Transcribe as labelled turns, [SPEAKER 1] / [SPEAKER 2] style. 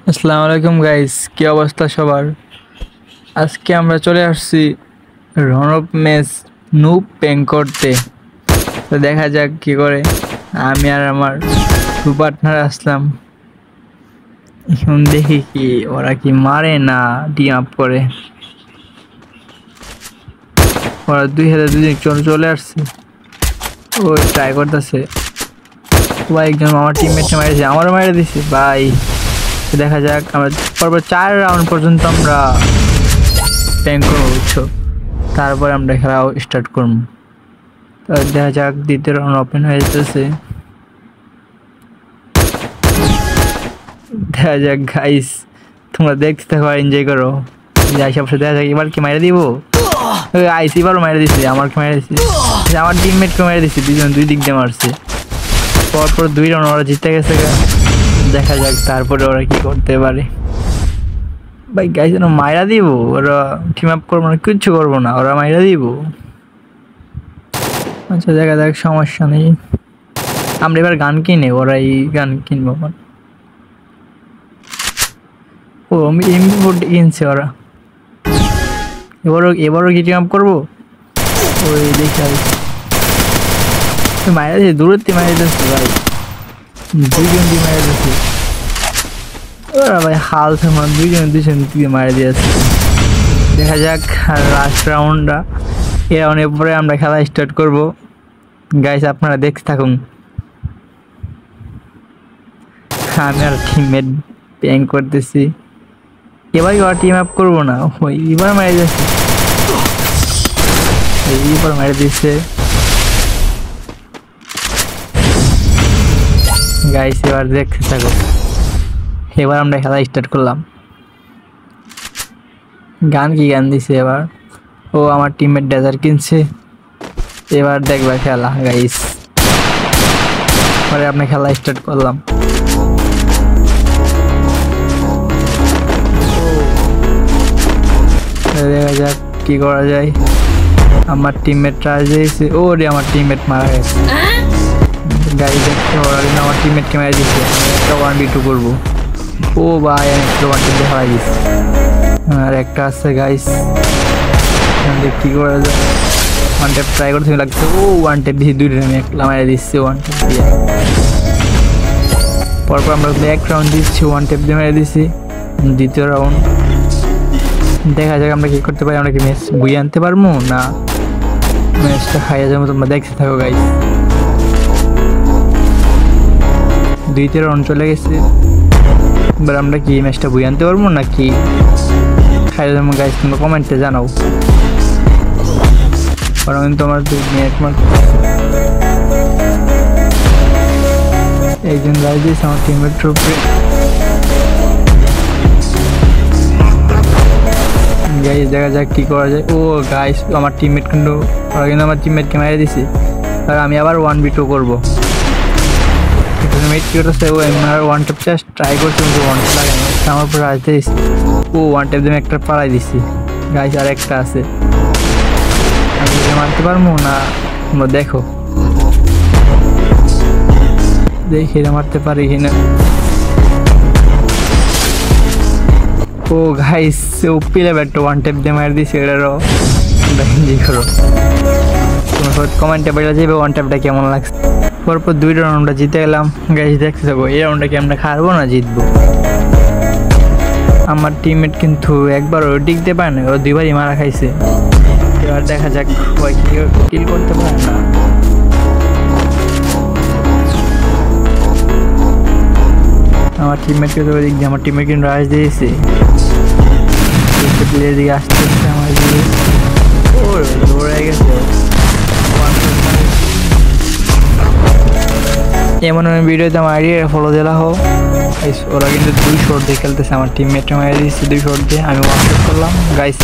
[SPEAKER 1] আসসালামু আলাইকুম গাইস, কি অবস্থা সবার? আজকে আমরা চলে আসছি রনব ম্যাচ নুব প্যাং করতে। তো দেখা যাক কি করে। আমি আর আমার টু পার্টনার আসলাম। এখন দেখি কি ওরা কি মারে না টিম আপ করে। ওরা 2002 চলে আসছে। ওই ট্রাই করতেছে ভাই, একজন আমার টিমমেটকে মারিয়েছে, আমারও মারিয়ে দিছে ভাই। দেখা যাক, আমরা পরপর 4 রাউন্ড পর্যন্ত আমরা ট্যাঙ্ক করবো, বুঝছো? তারপর আমরা খেলা স্টার্ট করবো। তো দেখা যাক, দ্বিতীয় রাউন্ড ওপেন হয়ে যেতেছে। দেখা যাক গাইস, তোমরা দেখতে থাকো আর এনজয় করো। যাই সব সাথে দেখা যাক এবার কি মাইরে দিব। আইসি এবারও মাইরে দিছি, আমাকে মাইরে দিছি, আমার টিমমেটকে মাইরে দিছি। দুজন দুই দিক দিয়ে মারছে। পরপর 2 রাউন্ড ওরা জিতে গেছে। দেখা যাক তারপরে ওরা কি করতে পারে। ভাই গাইস, যেন মাইরা দিব, ওরা টিম আপ করবো না, কিচ্ছু করবো না, ওরা মাইরা দিব। আচ্ছা দেখা যাক, সমস্যা নেই। আমরা এবার গান কিনে, ওরা এই গান কিনবো। ও আমি MP40 কিনছে ওরা। এবারও কি টিম আপ করবো। ওই দেখে মাইরা দিচ্ছে, দূরের থেকে মাইরা দিচ্ছে ভাই, দুইজন দিয়ে মাইরা দিচ্ছে ওরা ভাই। হাল থামান দুইজন দিকে মারা দিয়েছে। দেখা যাক লাস্ট রাউন্ডটা, এই রাউন্ডের পরে আমরা খেলা স্টার্ট করব। গাইস আপনারা দেখতে থাকুন। আমি আর টিমমেট প্যাং করতেছি। এবার ওরা টিম আপ করবো না, ওই এবার মারা যাচ্ছে, এইবার মারা দিচ্ছে। গাইস এবার দেখতে থাকো, এবার আমরা খেলা স্টার্ট করলাম। গান কি গান দিছে এবার। ও আমার টিমমেট ডেজার কিনছে। এবার দেখবা খেলা গাইস, পরে আপনি খেলা স্টার্ট করলাম। দেখা যাক কি করা যায়। আমার টিমমেট ট্রাই দিয়েছে, ও রে আমার টিমমেট মারা গেছে। গাড়ি দেখতে আমার টিমমেটকে মারা দিচ্ছে। একটা 1v2 করবো। ও ভাই, আমি একটা 1v2 হারাই দিচ্ছি। আর একটা আছে গাইস, কি করা যায়। 1 ট্যাপ ট্রাই করতে লাগছে। ও 1 ট্যাপ দিচ্ছি, 2 আমি একটা মারা দিচ্ছি 1 ট্যাপ দিয়ে। পরপর আমরা এক রাউন্ড দিচ্ছি, 1 ট্যাপ দিয়ে মেরে দিচ্ছি। দ্বিতীয় রাউন্ড দেখা যাক আমরা কি করতে পারি। আমরা কি ম্যাচ বুঝে আনতে পারবো না ম্যাচটা খাইয়া যাবো। তোমরা দেখতে থাকো গাইস। দ্বিতীয় রাউন্ড চলে গেছে। এবার আমরা কি ম্যাচটা বুঝে আনতে পারবো না কি খাইয়া যাবো গাইস, তোমরা কমেন্টে জানাও। কারণ তোমার 2 মিনিট একজন গাইস দিয়েছে আমার টিমমেটের উপরে। গাইস দেখা যাক কি করা যায়। ও গাইস আমার টিমমেট কিন্তু, ওরা কিন্তু আমার টিমমেটকে মেরে দিছে। আর আমি আবার 1v2 করবো। মেট কি করতেছে, ও আমার 1 ট্যাপ জাস্ট ট্রাই করছে, কিন্তু 1 ট্যাপ লাগে না। আমার উপরে আসতে দিচ্ছে। ও 1 ট্যাপ দিয়ে একটা পাড়াই দিছি গাইস। আর একটা আছে, আমি মারতে পারবো না, তোমরা দেখো। দেখি মারতে পারি কিনা। ও গাইস ও পিলে ব্যাটটা 1 ট্যাপ দিয়ে মার দিছি। এটারও এনজয় করো। তোমরা কমেন্টে বলে যাবে 1 ট্যাপটা কেমন লাগছে। পরপর 2 রাউন্ড আমরা জিতে গেলাম গাইস। দেখতে থাকো, এই রাউন্ডটা কি আমরা হারবো না জিতবো। আমার টিমমেট কিন্তু একবারও টিকতে পারে না, ও 2বারই মারা খাইছে। এবার দেখা যাক ওই কিল করতে পারে না। আমার টিমমেটকে তো ওই দিক দিয়ে, আমার টিমমেট কিন্তু রাশ দিয়েছে। প্লেয়ার দিকে আসতে আসতে আমার দিকে দৌড়ে গেছে। এমন ভিডিওতে আমার আইডিয়া ফলো দেওয়া হোক। ওরা কিন্তু 2 শট দিয়ে খেলতেছে। আমার টিমমেটটা মারিয়ে দিয়েছে 2 শট দিয়ে, আমি 1 শট করলাম গাইস।